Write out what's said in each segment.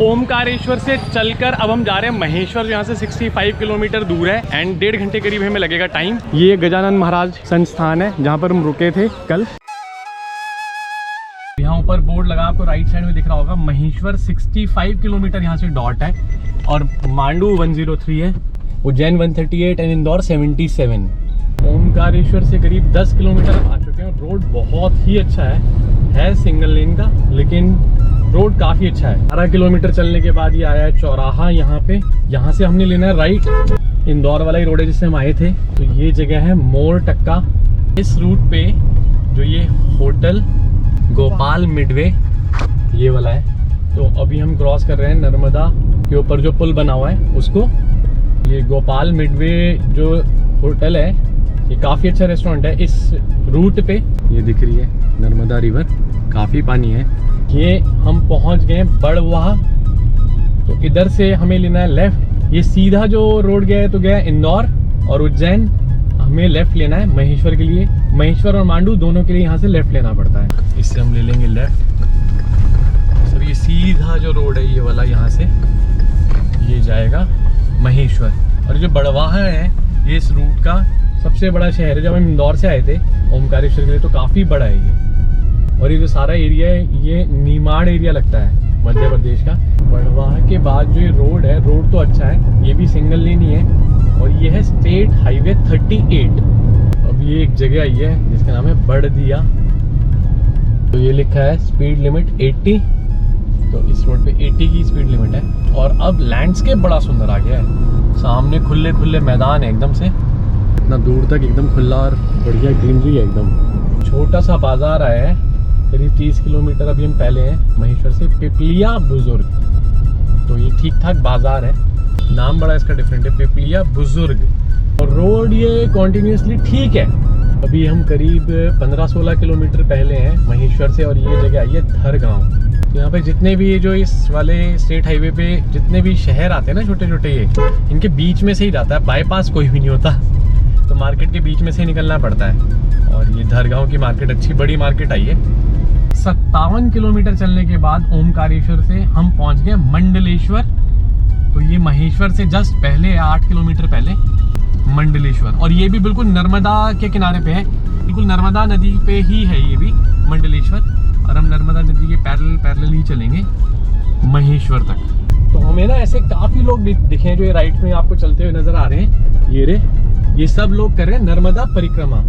ओमकारेश्वर से चलकर अब हम जा रहे हैं महेश्वर, जो यहाँ से 65 किलोमीटर दूर है एंड 1.5 घंटे करीब हमें लगेगा टाइम। ये गजानन महाराज संस्थान है जहाँ पर हम रुके थे कल। यहाँ ऊपर बोर्ड लगा, आपको राइट साइड में दिख रहा होगा, महेश्वर 65 किलोमीटर यहाँ से डॉट है और मांडू 103 है, उज्जैन 138 एंड इंदौर 77। ओमकारेश्वर से करीब 10 किलोमीटर आ चुके हैं। रोड बहुत ही अच्छा है सिंगल लेन का, लेकिन रोड काफ़ी अच्छा है। 12 किलोमीटर चलने के बाद ये आया है चौराहा यहाँ पे। यहाँ से हमने लेना है राइट, इंदौर वाला ही रोड है जिससे हम आए थे। तो ये जगह है मोर टक्का। इस रूट पे जो ये होटल गोपाल मिडवे ये वाला है, तो अभी हम क्रॉस कर रहे हैं नर्मदा के ऊपर जो पुल बना हुआ है उसको। ये गोपाल मिडवे जो होटल है ये काफ़ी अच्छा रेस्टोरेंट है। इस रूट पे ये दिख रही है नर्मदा रिवर, काफ़ी पानी है। ये हम पहुंच गए बड़वाह, तो इधर से हमें लेना है लेफ्ट। ये सीधा जो रोड गया है तो गया इंदौर और उज्जैन, हमें लेफ्ट लेना है महेश्वर के लिए। महेश्वर और मांडू दोनों के लिए यहाँ से लेफ्ट लेना पड़ता है, इससे हम ले लेंगे लेफ्ट। सर ये सीधा जो रोड है ये वाला, यहाँ से ये जाएगा महेश्वर। और जो बड़वाह है ये इस रूट का सबसे बड़ा शहर है। जब हम इंदौर से आए थे ओमकारेश्वर के लिए तो काफ़ी बड़ा है ये। और ये जो सारा एरिया है ये नीमाड़ एरिया लगता है मध्य प्रदेश का। बड़वाह के बाद जो ये रोड है, रोड तो अच्छा है, ये भी सिंगल लेन ही है और ये है स्टेट हाईवे 38। अब ये एक जगह आई है जिसका नाम है बड़दिया, तो ये लिखा है स्पीड लिमिट 80, तो इस रोड पे 80 की स्पीड लिमिट है। और अब लैंडस्केप बड़ा सुंदर आ गया है, सामने खुले खुले मैदान है एकदम से, इतना दूर तक एकदम खुला और बढ़िया ग्रीनरी है एकदम। छोटा सा बाजार आया है करीब 30 किलोमीटर अभी हम पहले हैं महेश्वर से, पिपलिया बुजुर्ग। तो ये ठीक ठाक बाजार है, नाम बड़ा इसका डिफरेंट है, पिपलिया बुजुर्ग। और रोड ये कॉन्टिन्यूसली ठीक है। अभी हम करीब 15-16 किलोमीटर पहले हैं महेश्वर से और ये जगह आई है धरगांव। तो यहाँ पे जितने भी ये जो इस वाले स्टेट हाईवे पे जितने भी शहर आते हैं ना छोटे छोटे, ये इनके बीच में से ही जाता है, बाईपास कोई भी नहीं होता, तो मार्केट के बीच में से ही निकलना पड़ता है। और ये धरगांव की मार्केट अच्छी बड़ी मार्केट आई है। 57 किलोमीटर चलने के बाद ओमकारेश्वर से हम पहुंच गए मंडलेश्वर। तो ये महेश्वर से जस्ट पहले है, 8 किलोमीटर पहले मंडलेश्वर। और ये भी बिल्कुल नर्मदा के किनारे पे है, बिल्कुल नर्मदा नदी पे ही है ये भी मंडलेश्वर। और हम नर्मदा नदी के पैरेलल ही चलेंगे महेश्वर तक। तो हमें ना ऐसे काफ़ी लोग दिखे हैं जो ये राइट में आपको चलते हुए नज़र आ रहे हैं। ये सब लोग कर रहे हैं नर्मदा परिक्रमा।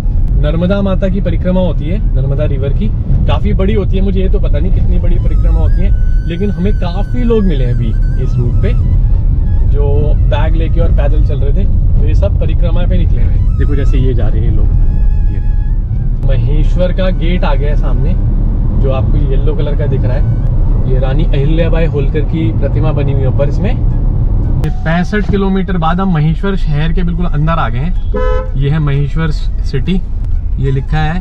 नर्मदा माता की परिक्रमा होती है, नर्मदा रिवर की, काफ़ी बड़ी होती है। मुझे ये तो पता नहीं कितनी बड़ी परिक्रमा होती है, लेकिन हमें काफ़ी लोग मिले हैं अभी इस रूट पे जो बैग लेके और पैदल चल रहे थे। तो ये सब परिक्रमा पे निकले हुए। देखो जैसे ये जा रहे हैं लोग। ये महेश्वर का गेट आ गया है सामने, जो आपको येलो कलर का दिख रहा है। ये रानी अहिल्याबाई होलकर की प्रतिमा बनी हुई है ऊपर इसमें। 65 किलोमीटर बाद हम महेश्वर शहर के बिल्कुल अंदर आ गए हैं। ये है महेश्वर सिटी। ये लिखा है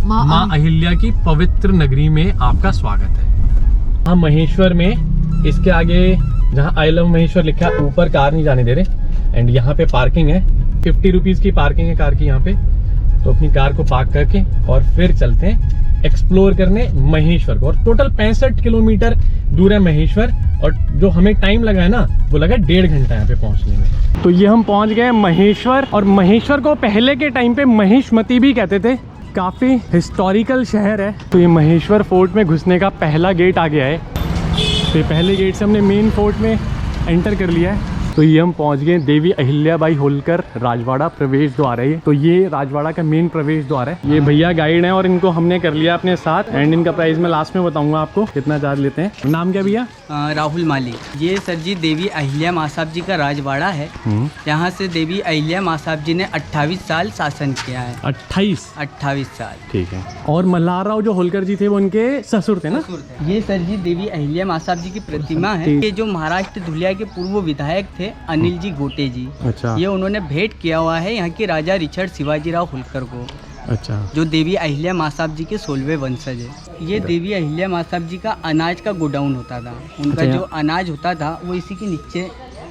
माँ अहिल्या की पवित्र नगरी में आपका स्वागत है। हाँ महेश्वर में इसके आगे जहाँ आई लव महेश्वर लिखा है ऊपर कार नहीं जाने दे रहे। एंड यहाँ पे पार्किंग है, 50 रुपीज़ की पार्किंग है कार की यहाँ पे। तो अपनी कार को पार्क करके और फिर चलते हैं एक्सप्लोर करने महेश्वर को। और टोटल 65 किलोमीटर दूर है महेश्वर और जो हमें टाइम लगा है ना वो लगा 1.5 घंटा यहाँ पे पहुँचने में। तो ये हम पहुँच गए महेश्वर। और महेश्वर को पहले के टाइम पे महिष्मती भी कहते थे, काफ़ी हिस्टोरिकल शहर है। तो ये महेश्वर फोर्ट में घुसने का पहला गेट आ गया है। तो ये पहले गेट से हमने मेन फोर्ट में एंटर कर लिया है। तो ये हम पहुंच गए देवी अहिल्याबाई होलकर राजवाड़ा प्रवेश द्वार है ये। तो ये राजवाड़ा का मेन प्रवेश द्वार है। ये भैया गाइड हैं और इनको हमने कर लिया अपने साथ। एंड इनका प्राइस मैं लास्ट में बताऊंगा आपको कितना चार्ज लेते हैं। नाम क्या भैया? राहुल माली। ये सर जी देवी अहिल्या माँ साहब जी का राजवाड़ा है। यहाँ से देवी अहिल्या माँ साहब जी ने 28 साल शासन किया है। 28 साल, ठीक है। और मल्हार राव जो होलकर जी थे वो उनके ससुर थे ना? ये सर जी देवी अहिल्या माँ साहब जी की प्रतिमा है। ये जो महाराष्ट्र धुलिया के पूर्व विधायक थे अनिल जी गोटे जी, अच्छा, ये उन्होंने भेंट किया हुआ है यहाँ के राजा रिचर्ड शिवाजीराव होलकर को। अच्छा, जो देवी अहिल्या माँ साहब जी के 16वें वंशज है। ये देवी अहिल्या माँ साहब जी का अनाज का गोडाउन होता था। उनका जो अनाज होता था वो इसी के नीचे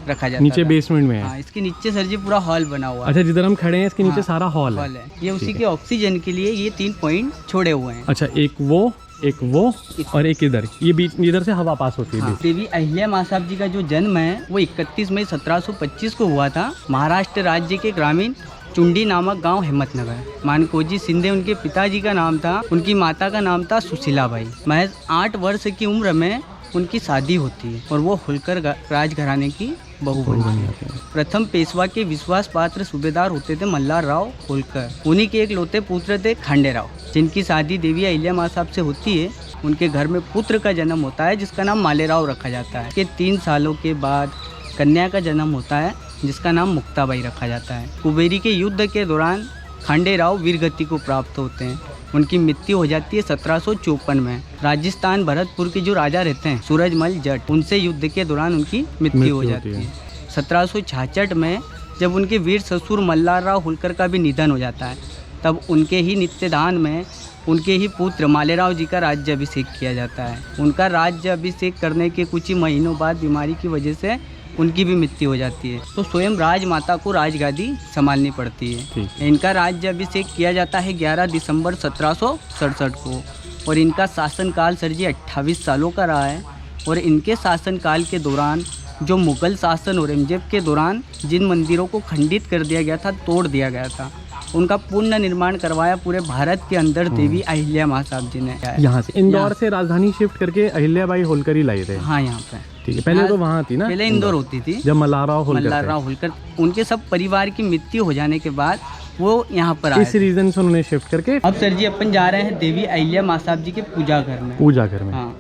रखा जाता नीचे बेसमेंट में है। हाँ, इसके नीचे सर जी पूरा हॉल बना हुआ है। अच्छा, जिधर हम खड़े हैं इसके नीचे सारा हॉल है। ये उसी के ऑक्सीजन के लिए ये 3 पॉइंट छोड़े हुए हैं। अच्छा, एक वो एक वो और एक इधर, ये बीच इधर से हवा पास होती है। हाँ। देवी अहिल्या माँ साहब जी का जो जन्म है वो 31 मई 1725 को हुआ था। महाराष्ट्र राज्य के ग्रामीण चुंडी नामक गांव हिम्मतनगर। मानकोजी शिंदे उनके पिताजी का नाम था, उनकी माता का नाम था सुशीलाबाई। महज 8 वर्ष की उम्र में उनकी शादी होती है और वो होलकर राजघराने की बहू बनी है। प्रथम पेशवा के विश्वास पात्र सूबेदार होते थे मल्हार राव होलकर। उन्हीं के एक लौते पुत्र थे खांडेराव, जिनकी शादी देवी अहिल्या माँ साहब से होती है। उनके घर में पुत्र का जन्म होता है जिसका नाम मालेराव रखा जाता है। के 3 सालों के बाद कन्या का जन्म होता है जिसका नाम मुक्ताबाई रखा जाता है। कुबेरी के युद्ध के दौरान खांडेराव वीरगति को प्राप्त होते हैं। उनकी मृत्यु हो जाती है 1754 में। राजस्थान भरतपुर के जो राजा रहते हैं सूरजमल जट, उनसे युद्ध के दौरान उनकी मृत्यु हो जाती है। 1766 में जब उनके वीर ससुर मल्हार राव होलकर का भी निधन हो जाता है, तब उनके ही नित्यदान में उनके ही पुत्र मालेराव जी का राज्याभिषेक किया जाता है। उनका राज्याभिषेक करने के कुछ ही महीनों बाद बीमारी की वजह से उनकी भी मृत्यु हो जाती है, तो स्वयं राजमाता को राजगादी संभालनी पड़ती है। इनका राज्याभिषेक किया जाता है 11 दिसंबर 1767 को और इनका शासनकाल सर जी 28 सालों का रहा है। और इनके शासनकाल के दौरान जो मुगल शासन औरंगजेब के दौरान जिन मंदिरों को खंडित कर दिया गया था, तोड़ दिया गया था, उनका पुनः निर्माण करवाया पूरे भारत के अंदर देवी अहिल्या माँ साहब जी ने। यहाँ से इंदौर से राजधानी शिफ्ट करके अहिल्याबाई होलकर ही लाई थे। हाँ, यहाँ पे ठीक है। पहले तो वहाँ थी ना, पहले इंदौर होती थी जब मल्हार राव होलकर। उनके सब परिवार की मृत्यु हो जाने के बाद वो यहाँ पर आए। इस रीजन से उन्होंने शिफ्ट करके। अब सर जी अपन जा रहे हैं देवी अहिल्या माँ साहब जी के पूजा घर में। हाँ,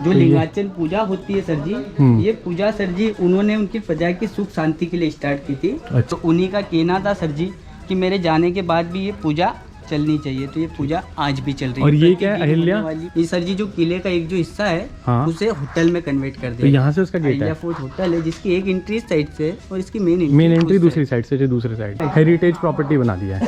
जो लिंगाचल पूजा होती है सर जी, ये पूजा सर जी उन्होंने उनकी प्रजा की सुख शांति के लिए स्टार्ट की थी। तो उन्हीं का कहना था सर जी कि मेरे जाने के बाद भी ये पूजा चलनी चाहिए, तो ये पूजा आज भी चल रही है। और ये क्या है अहिल्या? ये सर जी जो किले का एक जो हिस्सा है, हाँ, उसे होटल में कन्वर्ट कर दिया। तो यहाँ से उसका गेट है, फोर्ट होटल है, जिसकी एक एंट्री साइड से और इसकी मेन एंट्री दूसरी साइड से, जो दूसरी साइड हेरिटेज प्रॉपर्टी बना दिया है।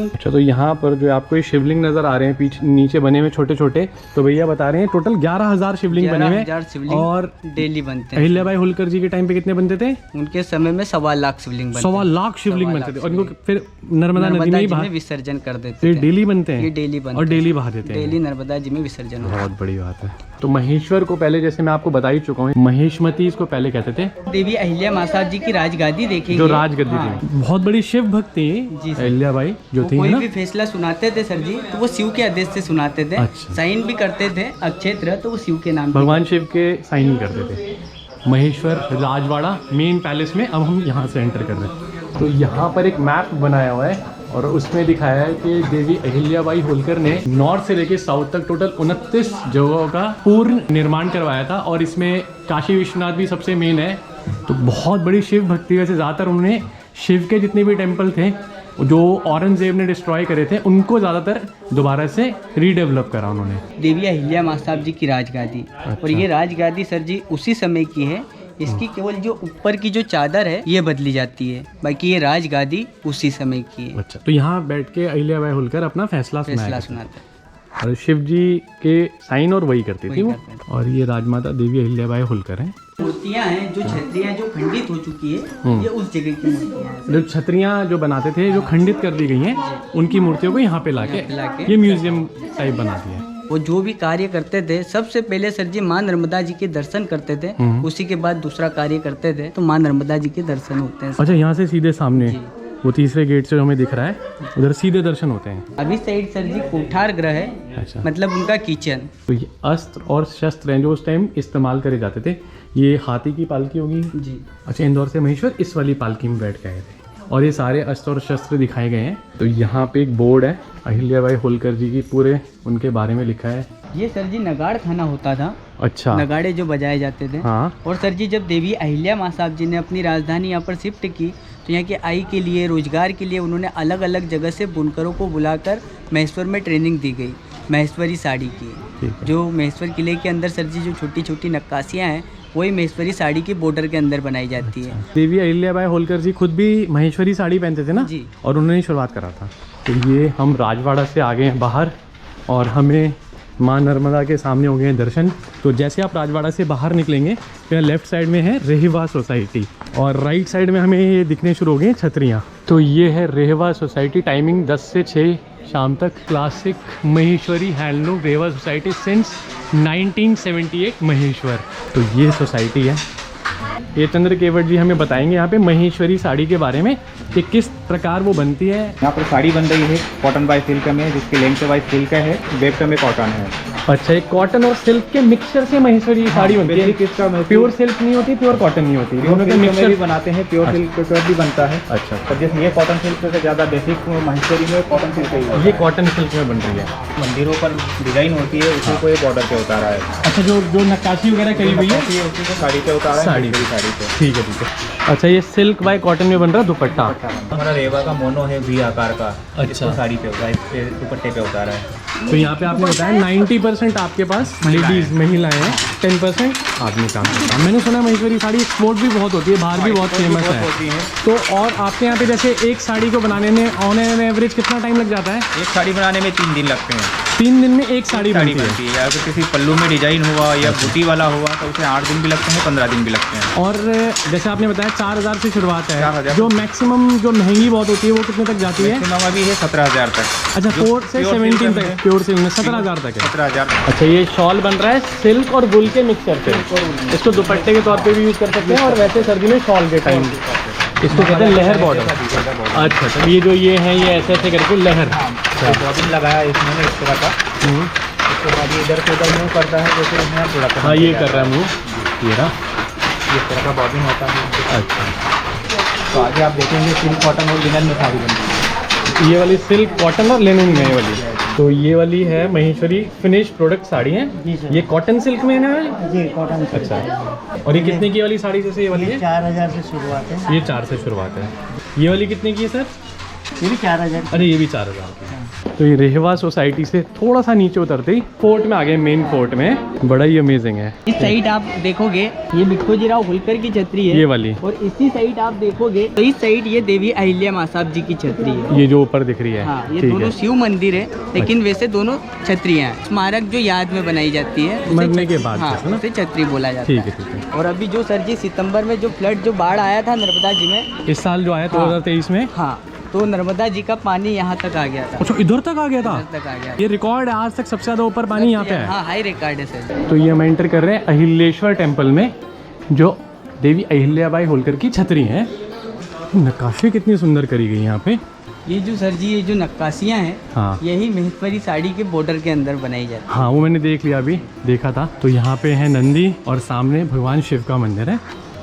अच्छा, तो यहाँ पर जो आपको शिवलिंग नजर आ रहे हैं पीछे नीचे बने हुए छोटे छोटे, तो भैया बता रहे हैं टोटल 11,000 शिवलिंग बने हुए और डेली बनते हैं। अहिल्याबाई होलकर जी के टाइम पे कितने बनते थे? उनके समय में 1.25 लाख शिवलिंग बनते, 1.25 लाख शिवलिंग बनते थे और इनको फिर नर्मदा नदी में विसर्जन कर देते थे। डेली बनते हैं, ये डेली बनते और डेली बहा देते हैं, डेली नर्मदा जी में विसर्जन। बहुत बड़ी बात है। तो महेश्वर को पहले, जैसे मैं आपको बता ही चुका हूँ, महेशमती इसको पहले कहते थे। देवी अहिल्या माँ साहब जी की राजगादी देखेंगे, जो राजगद्दी थी, बहुत बड़ी शिव भक्त थी अहिल्याबाई जो थी। कोई भी फैसला सुनाते थे सर जी तो वो शिव के आदेश से सुनाते थे। साइन भी करते थे अक्षेत्र, तो वो शिव के नाम, भगवान शिव के साइन ही करते थे। महेश्वर राजवाड़ा मेन पैलेस में अब हम यहाँ से एंटर कर रहे हैं। तो यहाँ पर एक मैप बनाया हुआ है और उसमें दिखाया है कि देवी अहिल्याबाई होलकर ने नॉर्थ से लेके साउथ तक टोटल 29 जगहों का पूर्ण निर्माण करवाया था और इसमें काशी विश्वनाथ भी सबसे मेन है। तो बहुत बड़ी शिव भक्ति, वैसे ज़्यादातर उन्होंने शिव के जितने भी टेम्पल थे जो औरंगजेब ने डिस्ट्रॉय करे थे, उनको ज़्यादातर दोबारा से रीडेवलप करा उन्होंने। देवी अहिल्या माँ साहब जी की राजगादी। अच्छा। और ये राजगादी सर जी उसी समय की है, इसकी केवल जो ऊपर की जो चादर है ये बदली जाती है, बाकी ये राजगादी उसी समय की है। अच्छा, तो यहाँ बैठ के अहिल्याबाई होलकर अपना फैसला सुनाते और शिव जी के साइन और वही करती थी वो। और ये राजमाता देवी अहिल्याबाई होलकर हैं। मूर्तियाँ हैं जो छतरियाँ जो खंडित हो चुकी है, ये उस जगह की मूर्तियाँ हैं। जो छतरियाँ जो बनाते थे जो खंडित कर दी गई हैं, उनकी मूर्तियों को यहाँ पे लाके ये म्यूजियम टाइप बना दिया है। वो जो भी कार्य करते थे, सबसे पहले सर जी माँ नर्मदा जी के दर्शन करते थे, उसी के बाद दूसरा कार्य करते थे, तो माँ नर्मदा जी के दर्शन होते हैं। अच्छा, यहाँ से सीधे सामने वो तीसरे गेट से हमें दिख रहा है, उधर सीधे दर्शन होते हैं। अभी साइड सर जी कोठार ग्रह है। अच्छा। मतलब उनका किचन। तो ये अस्त्र और शस्त्र हैं जो उस टाइम इस्तेमाल करे जाते थे। ये हाथी की पालकी होगी जी। अच्छा, इंदौर से महेश्वर इस वाली पालकी में बैठ के आए थे और ये सारे अस्त्र और शस्त्र दिखाए गए हैं। तो यहाँ पे एक बोर्ड है अहिल्याबाई होलकर जी की, पूरे उनके बारे में लिखा है। ये सर जी नगाड़ खाना होता था। अच्छा, नगाड़े जो बजाए जाते थे। हाँ। और सर जी जब देवी अहिल्या माँ साहब जी ने अपनी राजधानी यहाँ पर शिफ्ट की, तो यहाँ की आय के लिए, रोजगार के लिए उन्होंने अलग अलग जगह से बुनकरों को बुलाकर महेश्वर में ट्रेनिंग दी गई, महेश्वरी साड़ी की। जो महेश्वर किले के अंदर सर जी जो छोटी छोटी नक्काशियाँ हैं, वही महेश्वरी साड़ी की बॉर्डर के अंदर बनाई जाती है। देवी अहिल्याबाई होलकर जी खुद भी महेश्वरी साड़ी पहनते थे ना जी, और उन्होंने शुरुआत करा था। तो ये हम राजवाड़ा से आ गए हैं बाहर और हमें माँ नर्मदा के सामने हो गए हैं दर्शन। तो जैसे आप राजवाड़ा से बाहर निकलेंगे तो लेफ्ट साइड में है रेहवा सोसाइटी और राइट साइड में हमें ये दिखने शुरू हो गए छतरियाँ। तो ये है रेहवा सोसाइटी। टाइमिंग 10 से 6 शाम तक। क्लासिक महेश्वरी हैंडलूम रेवा सोसाइटी सिंस 1978 महेश्वर। तो ये सोसाइटी है। ये चंद्र केवट जी हमें बताएंगे यहाँ पे महेश्वरी साड़ी के बारे में कि किस प्रकार वो बनती है। यहाँ पर साड़ी बन रही है कॉटन बाय सिल्क में, जिसकी लेंथ बाय सिल्क है, बैक में कॉटन है। अच्छा, ये कॉटन और सिल्क के मिक्सचर से महेश्वरी साड़ी बनती है। किसका प्योर सिल्क नहीं होती, प्योर कॉटन नहीं होती, दोनों का मिक्सचर भी बनाते हैं। प्योर सिल्क भी बनता है। अच्छा, पर जैसे ये कॉटन सिल्क से ज़्यादा बेसिक महेश्वरी में कॉटन सिल्क ही है। ये कॉटन सिल्क में बन रही है। मंदिरों पर डिजाइन होती है, उसी को ये बॉर्डर पे उतारा है। अच्छा, जो नक्काशी वगैरह करी हुई है उसी को साड़ी पे उतारा है। साड़ी पे ठीक है। अच्छा, ये सिल्क बाय कॉटन में बन रहा है दुपट्टा। हमारा रेवा का मोनो है वी आकार का। अच्छा, साड़ी पे उतारा, इस पे दुपट्टे पे उतारा है। तो यहाँ पे आपने बताया 90% आपके पास लेडीज महिलाएं हैं, 10% आदमी काम करता है। मैंने सुना महेश्वरी साड़ी एक्सपोर्ट भी बहुत होती है, बाहर भी बहुत फेमस है। तो और आपके यहाँ पे जैसे एक साड़ी को बनाने में ऑन एन एवरेज कितना टाइम लग जाता है? एक साड़ी बनाने में 3 दिन लगते हैं। 3 दिन में एक साड़ी बनती है। या अगर किसी पल्लू में डिजाइन हुआ या बूटी वाला हुआ तो उसे 8 दिन भी लगते हैं, 15 दिन भी लगते हैं। और जैसे आपने बताया 4000 से शुरुआत है। 4000 जो मैक्सिमम जो महंगी बहुत होती है वो कितने तक जाती है? मैक्सिमम अभी है 17,000 तक। अच्छा, 4 से 17 तक प्योर सिल्क में 17,000 तक है। 17,000। अच्छा, ये शॉल बन रहा है सिल्क और वुल के मिक्सचर से। इसको दुपट्टे के तौर पे भी यूज़ कर सकते हैं और वैसे सर्दी में शॉल के टाइम इसको कहते हैं लहर बॉर्डर। अच्छा, तो ये जो ये है ये ऐसे करके लहर बॉबिन लगाया इसमें इस तरह का। उसके बाद ये इधर से उधर मूव करता है, जैसे इसमें प्रोडक्ट। हाँ, ये कर रहा है मूव, ये रहा। इस तरह का बॉबिन होता है। अच्छा, तो आगे आप देखेंगे सिल्क कॉटन और लिनन में साड़ी बनती है। ये वाली सिल्क कॉटन और लिनन में ये वाली। तो ये वाली है महेश्वरी फिनिश प्रोडक्ट साड़ी है। ये कॉटन सिल्क में है जी, कॉटन से। अच्छा, और ये कितने की वाली साड़ी जैसे ये वाली है? 4000 से शुरुआत है। ये 4 से शुरुआत है। ये वाली कितने की है सर? ये भी 4000। अरे ये भी 4000 की है। तो ये रेहवा सोसाइटी से थोड़ा सा नीचे उतरते ही फोर्ट में आ गए। मेन फोर्ट में बड़ा ही अमेजिंग है। इस साइड आप देखोगे ये भिट्ठोजीराव होलकर की छतरी है, ये वाली। और इसी साइड आप देखोगे तो इस साइड ये देवी अहिल्या मासाब जी की छतरी है। ये जो ऊपर दिख रही है। हाँ, ये ठीक दोनों है। शिव मंदिर है, लेकिन वैसे दोनों छतरियाँ हैं। स्मारक जो याद में बनाई जाती है उसे मरने के बाद हाँ, जैसे ना? उसे छतरी बोला जाता ठीक है। है, ठीक है। और अभी जो सर जी सितंबर में जो फ्लड जो बाढ़ आया था नर्मदा जी में, इस साल जो आया 2023 में। हाँ, तो नर्मदा जी का पानी यहाँ तक आ गया था। अच्छा, इधर तक आ गया था? इधर तक आ गया। ये रिकॉर्ड है, आज तक सबसे ज्यादा ऊपर पानी यहाँ पे है। हाँ, हाई रिकॉर्ड है सर। तो ये हम एंटर कर रहे हैं अहिल्याश्वर टेम्पल में, जो देवी अहिल्याबाई होलकर की छतरी है। नक्काशी कितनी सुंदर करी गई यहाँ पे। ये जो सर जी ये जो नक्काशियाँ हैं, हाँ यही महेश्वरी साड़ी के बॉर्डर के अंदर बनाई जाती हाँ, वो मैंने देख लिया, अभी देखा था। तो यहाँ पे है नंदी और सामने भगवान शिव का मंदिर है।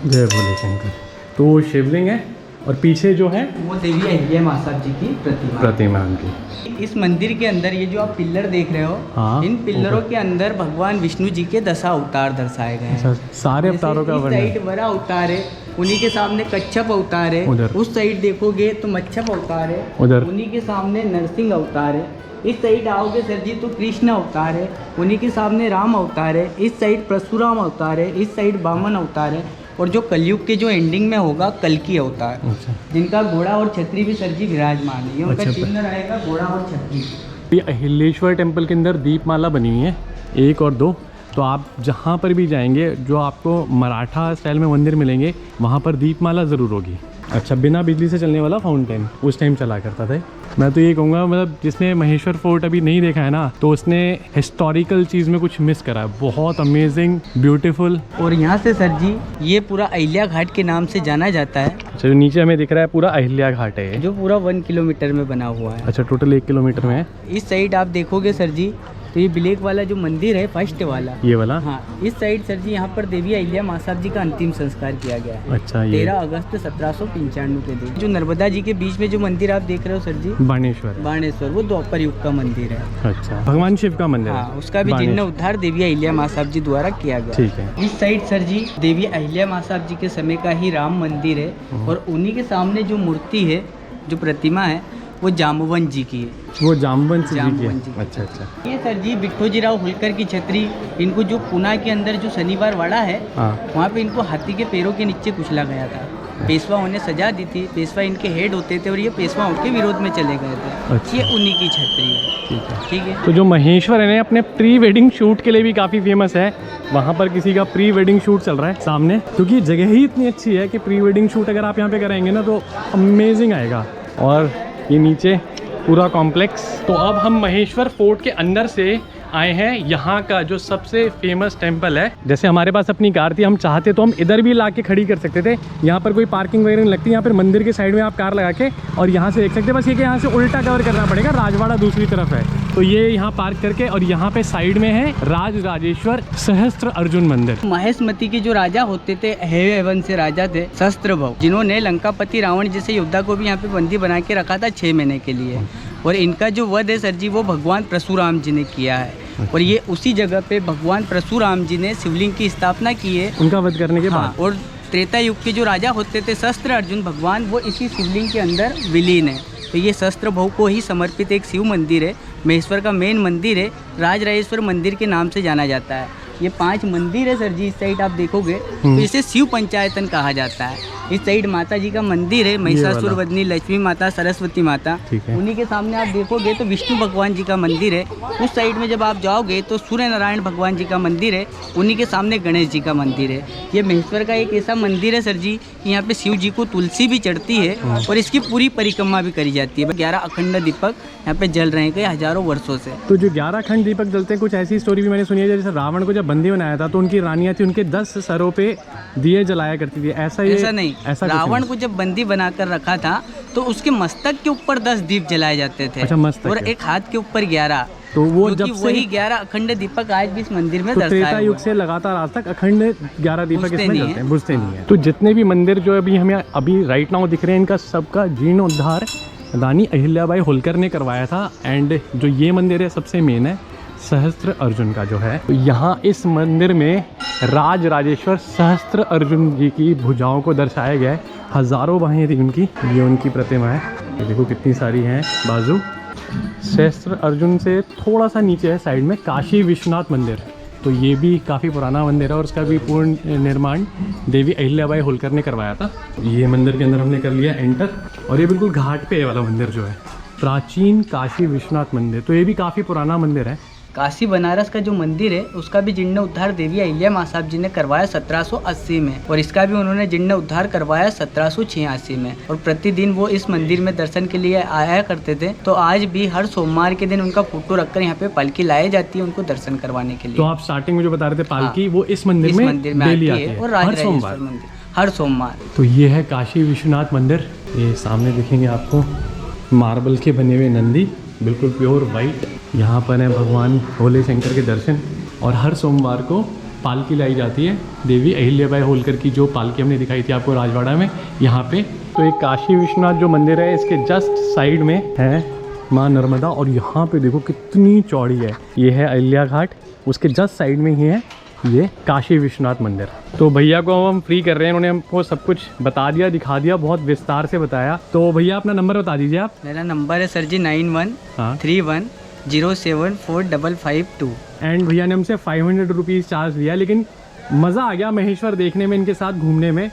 जय भोले शंकर। तो वो शिवलिंग है और पीछे जो है है। वो देवी अहिल्या मासाब जी की प्रतिमा उनकी। इस मंदिर के अंदर ये जो आप पिल्लर देख रहे हो, हाँ, इन पिल्लरों के अंदर भगवान विष्णु जी के 10 अवतार दर्शाए गए अच्छा, हैं। सारे अवतारों का जैसे इस वर्णन। साइड वरा अवतार है, उन्हीं के सामने कच्छप अवतार है। उधर। उस साइड देखोगे तो मच्छप अवतार है, उधर। उन्हीं के सामने नरसिंह अवतार है। इस साइड आओगे सर जी तो कृष्ण अवतार है, उन्हीं के सामने राम अवतार है। इस साइड परशुराम अवतार है, इस साइड वामन अवतार है, और जो कलयुग के जो एंडिंग में होगा कल्कि अवतार, अच्छा, जिनका घोड़ा और छतरी भी सर जी विराजमान है। ये उनका अच्छा, चिन्ह रहेगा घोड़ा और छतरी। ये अहिल्याश्वर टेम्पल के अंदर दीपमाला बनी हुई है 1 और 2। तो आप जहाँ पर भी जाएंगे, जो आपको मराठा स्टाइल में मंदिर मिलेंगे, वहाँ पर दीपमाला ज़रूर होगी। अच्छा, बिना बिजली से चलने वाला फाउंटेन उस टाइम चला करता था। मैं तो ये कहूँगा, मतलब जिसने महेश्वर फोर्ट अभी नहीं देखा है ना, तो उसने हिस्टोरिकल चीज़ में कुछ मिस करा है। बहुत अमेजिंग, ब्यूटीफुल। और यहाँ से सर जी ये पूरा अहिल्या घाट के नाम से जाना जाता है। अच्छा, जो नीचे हमें दिख रहा है पूरा अहिल्या घाट है ये। जो पूरा 1 किलोमीटर में बना हुआ है। अच्छा, टोटल 1 किलोमीटर में है। इस साइड आप देखोगे सर जी तो ये ब्लैक वाला जो मंदिर है फर्स्ट वाला, ये वाला। हाँ, इस साइड सर जी यहाँ पर देवी अहिल्या मासाब जी का अंतिम संस्कार किया गया है। अच्छा, ये 13 अगस्त 1795 के दिन। जो नर्मदा जी के बीच में जो मंदिर आप देख रहे हो सर जी, बाणेश्वर। बाणेश्वर, वो द्वापर युग का मंदिर है। अच्छा, भगवान शिव का मंदिर हाँ, है। उसका भी जीर्ण उद्धार देवी अहिल्या मासाब जी द्वारा किया गया। ठीक है। इस साइड सर जी देवी अहिल्या मासाब जी के समय का ही राम मंदिर है, और उन्हीं के सामने जो मूर्ति है, जो प्रतिमा है, वो जामवंत जी की है। वो जामवंत जी की जामवंत जी है। की। अच्छा अच्छा। ये सर जी भिट्ठोजीराव होलकर की छतरी, इनको जो पुणे के अंदर जो शनिवार वाड़ा है, हाँ, वहाँ पे इनको हाथी के पैरों के नीचे कुचला गया था। पेशवा उन्हें सजा दी थी, पेशवा इनके हेड होते थे, और ये पेशवाओं के विरोध में चले गए थे। अच्छा। ये उन्हीं की छतरी है। ठीक है। ठीक है। तो जो महेश्वर है ना, अपने प्री वेडिंग शूट के लिए भी काफ़ी फेमस है। वहाँ पर किसी का प्री वेडिंग शूट चल रहा है सामने, क्योंकि जगह ही इतनी अच्छी है कि प्री वेडिंग शूट अगर आप यहाँ पे कराएंगे ना तो अमेजिंग आएगा। और ये नीचे पूरा कॉम्प्लेक्स। तो अब हम महेश्वर फोर्ट के अंदर से आए हैं। यहाँ का जो सबसे फेमस टेम्पल है, जैसे हमारे पास अपनी कार थी, हम चाहते तो हम इधर भी ला के खड़ी कर सकते थे, यहाँ पर कोई पार्किंग वगैरह नहीं लगती। यहाँ पर मंदिर के साइड में आप कार लगा के और यहाँ से देख सकते हैं। बस ये कि यहाँ से उल्टा कवर करना पड़ेगा, राजवाड़ा दूसरी तरफ है, तो ये यहाँ पार्क करके। और यहाँ पे साइड में है राजराजेश्वर सहस्त्र अर्जुन मंदिर। महेशमती के जो राजा होते थे, हेवन से राजा थे सहस्त्रभव, जिन्होंने लंकापति रावण जैसे योद्धा को भी यहाँ पे बंदी बना के रखा था 6 महीने के लिए। और इनका जो वध है सर जी, वो भगवान परशुराम जी ने किया है। और ये उसी जगह पे भगवान परशुराम जी ने शिवलिंग की स्थापना की है उनका वध करने के बाद। और त्रेता युग के जो राजा होते थे सहस्त्र अर्जुन भगवान, वो इसी शिवलिंग के अंदर विलीन है। तो ये सहस्त्रभव को ही समर्पित एक शिव मंदिर है, महेश्वर का मेन मंदिर है, राजराजेश्वर मंदिर के नाम से जाना जाता है। ये 5 मंदिर है सर जी। इस साइड आप देखोगे तो इसे शिव पंचायतन कहा जाता है। इस साइड माता जी का मंदिर है, महिषासुर वदनी लक्ष्मी माता, सरस्वती माता। उन्हीं के सामने आप देखोगे तो विष्णु भगवान जी का मंदिर है। उस साइड में जब आप जाओगे तो सूर्य नारायण भगवान जी का मंदिर है, उन्हीं के सामने गणेश जी का मंदिर है। ये महेश्वर का एक ऐसा मंदिर है सर जी, यहाँ पे शिव जी को तुलसी भी चढ़ती है और इसकी पूरी परिक्रमा भी करी जाती है। 11 अखंड दीपक यहाँ पे जल रहे हैं हजारों वर्षों से। तो जो 11 अखंड दीपक जलते हैं, कुछ ऐसी स्टोरी भी मैंने सुनी है, जैसे रावण को जब बंदी बनाया था तो उनकी रानियां थी, उनके 10 सरों पे दिए जलाया करती थी। ऐसा नहीं, ऐसा रावण को जब बंदी बनाकर रखा था तो उसके मस्तक के ऊपर 10 दीप जलाए जाते थे। अच्छा, मस्तक और एक हाथ के ऊपर 11। तो वो जब से वही 11 अखंड दीपक आज भी इस मंदिर में तो दर्शाए त्रेता हुए युग से लगातार आज तक अखंड 11 दीपक इसमें नहीं जलते हैं, बुझते नहीं है। तो जितने भी मंदिर जो अभी हमें राइट नाउ दिख रहे हैं, इनका सबका जीर्णोद्धार रानी अहिल्याबाई होलकर ने करवाया था। एंड जो ये मंदिर है सबसे मेन है सहस्त्र अर्जुन का जो है। तो यहाँ इस मंदिर में राजराजेश्वर सहस्त्र अर्जुन जी की भुजाओं को दर्शाया गया है। हजारों बाहें थी उनकी, ये उनकी प्रतिमा है, ये देखो कितनी सारी हैं बाजू। सहस्त्र अर्जुन से थोड़ा सा नीचे है साइड में काशी विश्वनाथ मंदिर, तो ये भी काफ़ी पुराना मंदिर है और उसका भी पूर्ण निर्माण देवी अहिल्याबाई होलकर ने करवाया था। ये मंदिर के अंदर हमने कर लिया एंटर, और ये बिल्कुल घाट पे ये वाला मंदिर जो है प्राचीन काशी विश्वनाथ मंदिर, तो ये भी काफ़ी पुराना मंदिर है। काशी बनारस का जो मंदिर है उसका भी जीर्णोद्धार देवी अहिल्या माँ साहब जी ने करवाया 1780 में, और इसका भी उन्होंने जीर्णोद्धार करवाया 1786 में। और प्रतिदिन वो इस मंदिर में दर्शन के लिए आया करते थे। तो आज भी हर सोमवार के दिन उनका फोटो रखकर यहाँ पे पालकी लाई जाती है उनको दर्शन करवाने के लिए। तो आप स्टार्टिंग में जो बता रहे थे पालकी, वो इस मंदिर में डेली आती है, और राजराजेश्वर मंदिर हर सोमवार। तो ये है काशी विश्वनाथ मंदिर। ये सामने दिखेंगे आपको मार्बल के बने हुए नंदी, बिल्कुल प्योर वाइट। यहाँ पर है भगवान भोले शंकर के दर्शन, और हर सोमवार को पालकी लाई जाती है देवी अहिल्याबाई होलकर की, जो पालकी हमने दिखाई थी आपको राजवाड़ा में यहाँ पे। तो एक काशी विश्वनाथ जो मंदिर है, इसके जस्ट साइड में है माँ नर्मदा, और यहाँ पे देखो कितनी चौड़ी है। ये है अहिल्या घाट, उसके जस्ट साइड में ही है ये काशी विश्वनाथ मंदिर। तो भैया को हम फ्री कर रहे हैं, उन्होंने हमको सब कुछ बता दिया, दिखा दिया, बहुत विस्तार से बताया। तो भैया अपना नंबर बता दीजिए आप। मेरा नंबर है सर जी 9131074552। एंड भैया ने हमसे 500 रुपीज़ चार्ज लिया, लेकिन मज़ा आ गया महेश्वर देखने में, इनके साथ घूमने में।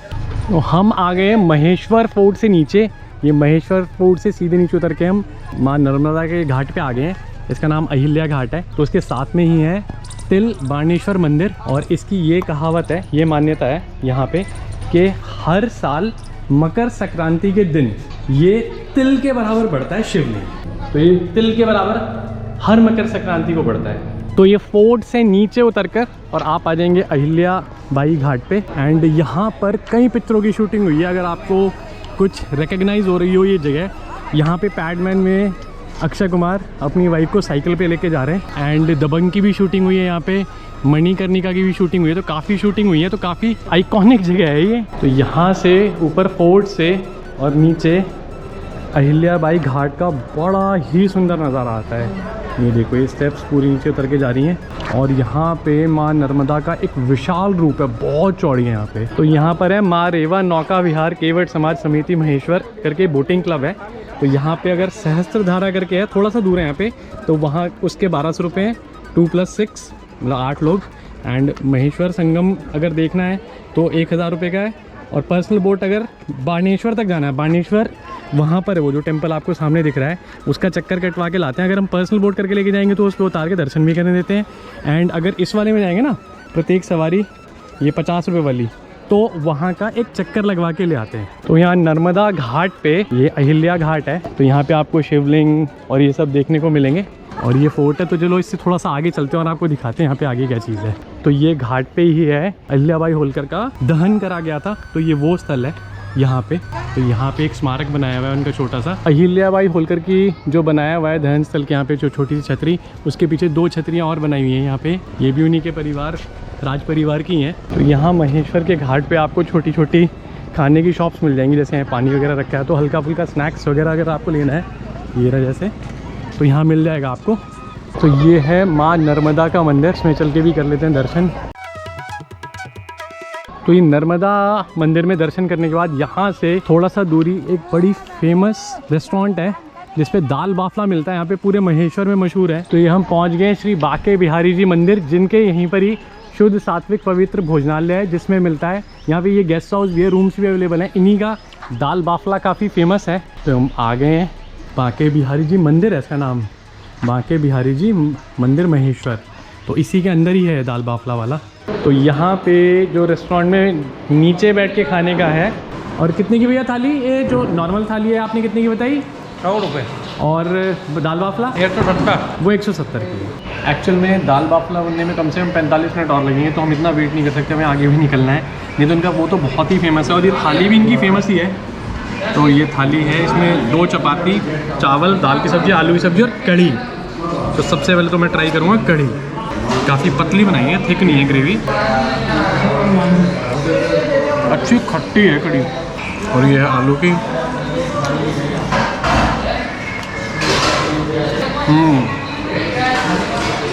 तो हम आ गए महेश्वर फोर्ट से नीचे। ये महेश्वर फोर्ट से सीधे नीचे उतर के हम माँ नर्मदा के घाट पे आ गए हैं। इसका नाम अहिल्या घाट है। तो उसके साथ में ही है तिल बाणेश्वर मंदिर, और इसकी ये कहावत है, ये मान्यता है यहाँ पे कि हर साल मकर संक्रांति के दिन ये तिल के बराबर बढ़ता है शिवलिंग। तो ये तिल के बराबर हर मकर संक्रांति को बढ़ता है। तो ये फोर्ट से नीचे उतरकर और आप आ जाएंगे अहिल्या बाई घाट पे। एंड यहाँ पर कई पिक्चरों की शूटिंग हुई है। अगर आपको कुछ रिकग्नाइज हो रही हो ये जगह, यहाँ पे पैडमैन में अक्षय कुमार अपनी वाइफ को साइकिल पे लेके जा रहे हैं। एंड दबंग की भी शूटिंग हुई है यहाँ पे, मणिकर्णिका की भी शूटिंग हुई है। तो काफ़ी शूटिंग हुई है, तो काफ़ी आइकॉनिक जगह है ये। तो यहाँ से ऊपर फोर्ट से और नीचे अहिल्याबाई घाट का बड़ा ही सुंदर नज़ारा आता है। ये देखो ये स्टेप्स पूरी नीचे उतर के जा रही हैं, और यहाँ पे माँ नर्मदा का एक विशाल रूप है, बहुत चौड़ी है यहाँ पे। तो यहाँ पर है माँ रेवा नौका विहार केवट समाज समिति महेश्वर करके बोटिंग क्लब है। तो यहाँ पे अगर सहस्त्रधारा करके है, थोड़ा सा दूर है यहाँ पे, तो वहाँ उसके 1200 रुपये हैं, 2+6 मतलब 8 लोग। एंड महेश्वर संगम अगर देखना है तो 1000 रुपये का है। और पर्सनल बोट अगर बाणेश्वर तक जाना है, बाणेश्वर वहाँ पर है वो जो टेम्पल आपको सामने दिख रहा है, उसका चक्कर कटवा के लाते हैं। अगर हम पर्सनल बोट करके लेके जाएंगे तो उस पर उतार के दर्शन भी करने देते हैं। एंड अगर इस वाले में जाएंगे ना, प्रत्येक सवारी ये 50 रुपये वाली, तो वहाँ का एक चक्कर लगवा के ले आते हैं। तो यहाँ नर्मदा घाट पे, ये अहिल्या घाट है, तो यहाँ पे आपको शिवलिंग और ये सब देखने को मिलेंगे। और ये फोर्ट है, तो चलो इससे थोड़ा सा आगे चलते हैं और आपको दिखाते हैं यहाँ पे आगे क्या चीज़ है। तो ये घाट पे ही है अहिल्याबाई होलकर का दहन करा गया था, तो ये वो स्थल है यहाँ पे। तो यहाँ पे एक स्मारक बनाया हुआ है उनका छोटा सा, अहिल्याबाई होलकर की जो बनाया हुआ है दहन स्थल के यहाँ पे जो छोटी सी छतरी, उसके पीछे 2 छतरियाँ और बनाई हुई हैं यहाँ पे, ये भी उन्हीं के परिवार राज परिवार की हैं। तो यहाँ महेश्वर के घाट पे आपको छोटी छोटी खाने की शॉप्स मिल जाएंगी, जैसे यहाँ पानी वगैरह रखा है, तो हल्का फुल्का स्नैक्स वगैरह अगर आपको लेना है ये रहा जैसे, तो यहाँ मिल जाएगा आपको। तो ये है माँ नर्मदा का मंदिर, इसमें चल के भी कर लेते हैं दर्शन। तो ये नर्मदा मंदिर में दर्शन करने के बाद यहाँ से थोड़ा सा दूरी एक बड़ी फेमस रेस्टोरेंट है जिसपे दाल बाफला मिलता है, यहाँ पे पूरे महेश्वर में मशहूर है। तो ये हम पहुँच गए श्री बाके बिहारी जी मंदिर, जिनके यहीं पर ही शुद्ध सात्विक पवित्र भोजनालय है, जिसमें मिलता है। यहाँ पे ये गेस्ट हाउस भी है, रूम्स भी अवेलेबल हैं, इन्हीं का दाल बाफला काफ़ी फेमस है। तो हम आ गए हैं बाके बिहारी जी मंदिर, ऐसा नाम बाके बिहारी जी मंदिर महेश्वर, तो इसी के अंदर ही है दाल बाफला वाला। तो यहाँ पे जो रेस्टोरेंट में नीचे बैठ के खाने का है। और कितने की भैया थाली? ये जो नॉर्मल थाली है आपने कितने की बताई? 100 रुपये। और दाल बाफला 170। वो 170 की है। एक्चुअल में दाल बाफला बनने में कम से कम 45 मिनट और लगेंगे, तो हम इतना वेट नहीं कर सकते, हमें आगे भी निकलना है, नहीं तो इनका वो तो बहुत ही फेमस है और ये थाली भी इनकी फेमस ही है। तो ये थाली है, इसमें 2 चपाती, चावल, दाल की सब्ज़ी, आलू की सब्ज़ी और कढ़ी। तो सबसे पहले तो मैं ट्राई करूँगा कढ़ी, काफ़ी पतली बनाई है, थिक नहीं है ग्रेवी, अच्छी खट्टी है कढ़ी। और ये है आलू की,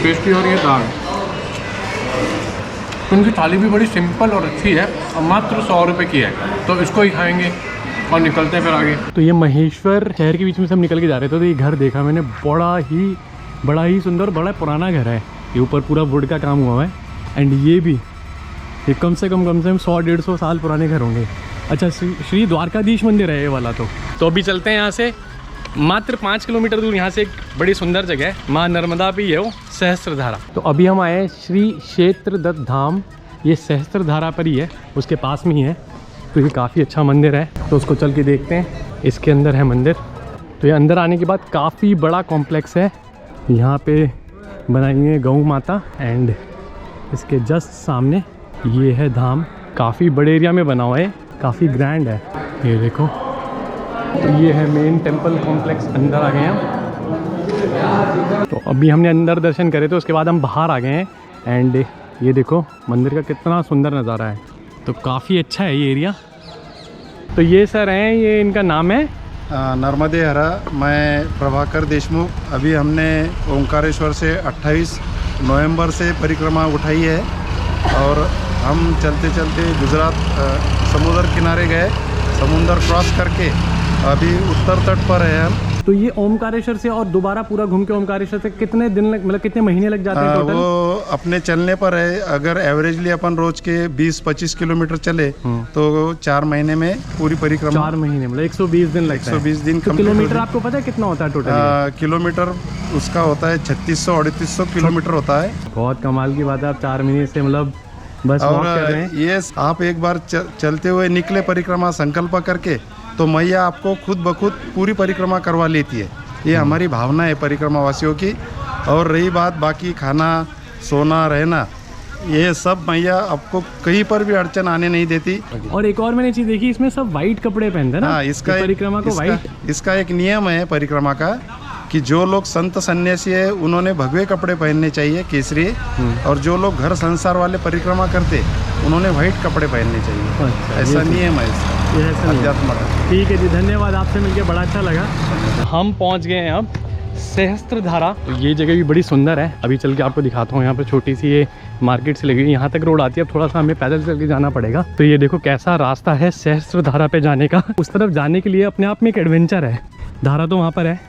टेस्टी। और ये दाल, तो इनकी थाली भी बड़ी सिंपल और अच्छी है और मात्र 100 रुपये की है। तो इसको ही खाएंगे और निकलते हैं फिर आगे। तो ये महेश्वर शहर के बीच में से हम निकल के जा रहे थे, तो ये घर देखा मैंने, बड़ा ही सुंदर, बड़ा पुराना घर है। ये ऊपर पूरा वुड का काम हुआ है, एंड ये भी ये कम से कम 100-150 साल पुराने घर होंगे। अच्छा, श्री द्वारकाधीश मंदिर है ये वाला। तो अभी चलते हैं यहाँ से, मात्र 5 किलोमीटर दूर यहाँ से एक बड़ी सुंदर जगह है, माँ नर्मदा भी है वो, सहस्त्रधारा। तो अभी हम आए हैं श्री क्षेत्र दत्त धाम, ये सहस्त्रधारा पर ही है, उसके पास में ही है। तो ये काफ़ी अच्छा मंदिर है, तो उसको चल के देखते हैं। इसके अंदर है मंदिर। तो ये अंदर आने के बाद काफ़ी बड़ा कॉम्प्लेक्स है, यहाँ पे बनाई हुई है गौ माता, एंड इसके जस्ट सामने ये है धाम। काफ़ी बड़े एरिया में बना हुआ है, काफ़ी ग्रैंड है, ये देखो। तो ये है मेन टेम्पल कॉम्प्लेक्स, अंदर आ गए हम। तो अभी हमने अंदर दर्शन करे, तो उसके बाद हम बाहर आ गए हैं, एंड ये देखो मंदिर का कितना सुंदर नज़ारा है। तो काफ़ी अच्छा है ये एरिया। तो ये सर हैं, ये इनका नाम है नर्मदे हरा। मैं प्रभाकर देशमुख। अभी हमने ओंकारेश्वर से 28 नवंबर से परिक्रमा उठाई है और हम चलते चलते गुजरात समुद्र किनारे गए, समुद्र क्रॉस करके अभी उत्तर तट पर है हम। तो ये ओमकारेश्वर से और दोबारा पूरा घूम के ओमकारेश्वर से कितने दिन मतलब कितने महीने लग जाते हैं टोटल? वो अपने चलने पर है। अगर एवरेजली अपन रोज के 20-25 किलोमीटर चले तो 4 महीने में पूरी परिक्रमा। 4 महीने मतलब 120 दिन लगता है। 120 दिन। तो किलोमीटर आपको पता है कितना होता है टोटल? किलोमीटर उसका होता है 3600-3800 किलोमीटर होता है। बहुत कमाल की बात है, आप 4 महीने से मतलब बस वॉक कर रहे हैं। ये आप एक बार चलते हुए निकले परिक्रमा संकल्प करके, तो मैया आपको खुद ब खुद पूरी परिक्रमा करवा लेती है। ये हमारी भावना है परिक्रमा वासियों की। और रही बात बाकी खाना, सोना, रहना, ये सब मैया आपको कहीं पर भी अड़चन आने नहीं देती। और एक और मैंने चीज़ देखी, इसमें सब वाइट कपड़े पहनते हैं ना। हाँ, इसका परिक्रमा को वाइट, इसका एक नियम है परिक्रमा का कि जो लोग संत सन्यासी है उन्होंने भगवे कपड़े पहनने चाहिए, केसरी। और जो लोग घर संसार वाले परिक्रमा करते उन्होंने वाइट कपड़े पहनने चाहिए। अच्छा, ऐसा नियम है इसका, अध्यात्म का। ठीक है जी, धन्यवाद, आपसे मिलकर बड़ा अच्छा लगा। हम पहुंच गए हैं अब सहस्त्रधारा। तो ये जगह भी बड़ी सुंदर है, अभी चल के आपको दिखाता हूँ। यहाँ पर छोटी सी ये मार्केट से लगी हुई, यहाँ तक रोड आती है, अब थोड़ा सा हमें पैदल चल के जाना पड़ेगा। तो ये देखो कैसा रास्ता है सहस्त्रधारा पे जाने का। उस तरफ जाने के लिए अपने आप में एक एडवेंचर है। धारा तो वहाँ पर है,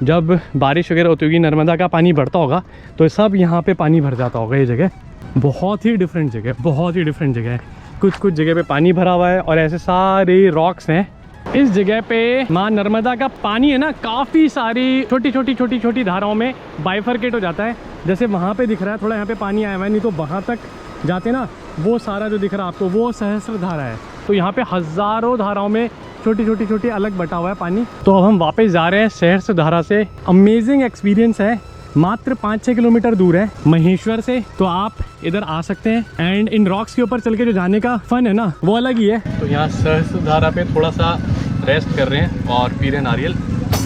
जब बारिश वगैरह होती होगी, नर्मदा का पानी बढ़ता होगा, तो सब यहाँ पे पानी भर जाता होगा। ये जगह बहुत ही डिफरेंट जगह, बहुत ही डिफरेंट जगह है। कुछ जगह पे पानी भरा हुआ है और ऐसे सारे रॉक्स हैं। इस जगह पे माँ नर्मदा का पानी है ना, काफ़ी सारी छोटी छोटी धाराओं में बाइफरकेट हो जाता है। जैसे वहाँ पे दिख रहा है थोड़ा, यहाँ पे पानी आया हुआ है, नहीं तो वहाँ तक जाते ना, वो सारा जो दिख रहा है आपको वो सहस्त्र धारा है। तो यहाँ पे हज़ारों धाराओं में छोटी अलग बटा हुआ है पानी। तो अब हम वापस जा रहे हैं सहस्त्र धारा से। अमेजिंग एक्सपीरियंस है, मात्र 5-6 किलोमीटर दूर है महेश्वर से, तो आप इधर आ सकते हैं। एंड इन रॉक्स के ऊपर चल के जो जाने का फन है ना, वो अलग ही है। तो यहाँ सहस्त्र धारा पे थोड़ा सा रेस्ट कर रहे हैं और पी रहे हैं नारियल।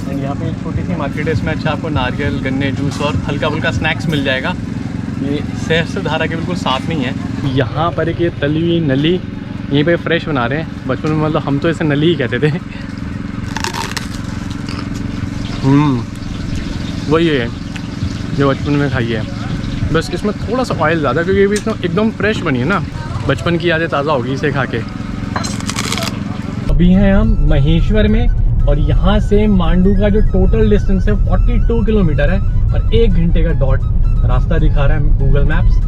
एंड यहाँ पे एक छोटी सी मार्केट है, इसमें अच्छा आपको नारियल, गन्ने जूस और हल्का फुल्का स्नैक्स मिल जाएगा। ये सहस्त्र धारा के बिल्कुल साथ में ही है। यहाँ पर एक ये तली हुई नली यहीं पे फ्रेश बना रहे हैं। बचपन में मतलब हम तो इसे नली ही कहते थे। वही है जो बचपन में खाई है, बस इसमें थोड़ा सा ऑयल ज़्यादा, क्योंकि अभी इसमें एकदम फ्रेश बनी है ना, बचपन की यादें ताज़ा होगी इसे खा के। अभी हैं हम महेश्वर में और यहाँ से मांडू का जो टोटल डिस्टेंस है 42 किलोमीटर है और 1 घंटे का डॉट रास्ता दिखा रहा है गूगल मैप्स।